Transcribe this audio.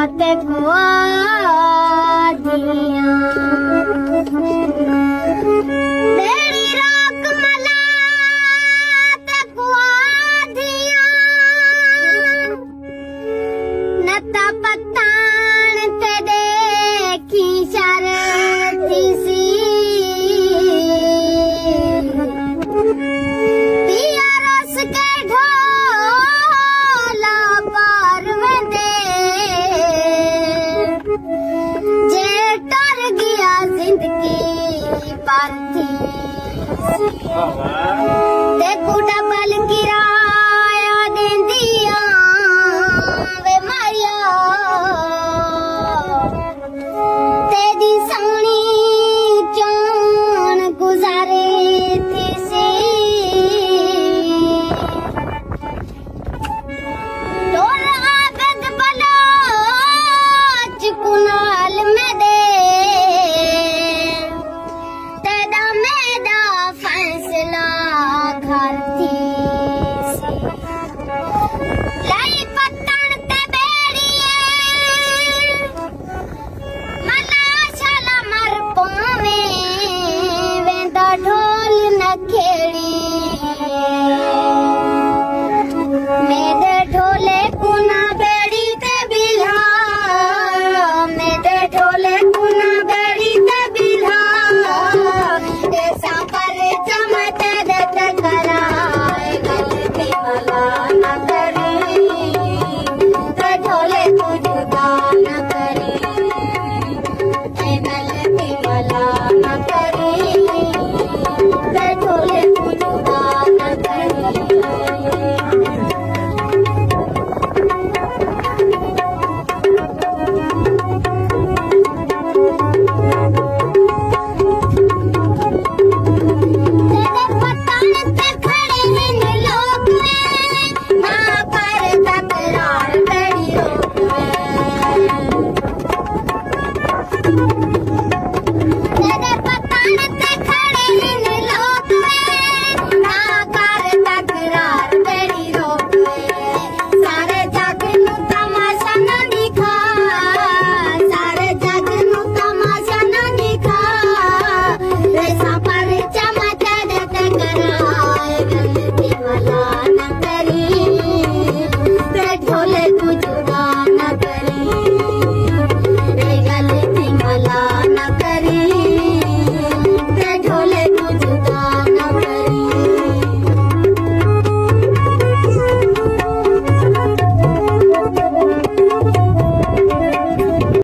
ते कुआ दिया बेड़ी रोक मला ते कुआ दिया नता पतान ते देखी शरती सी पिया रस के ढोला पार में दे जे तर गया जिंदगी पर थी ते कुड़ा बल की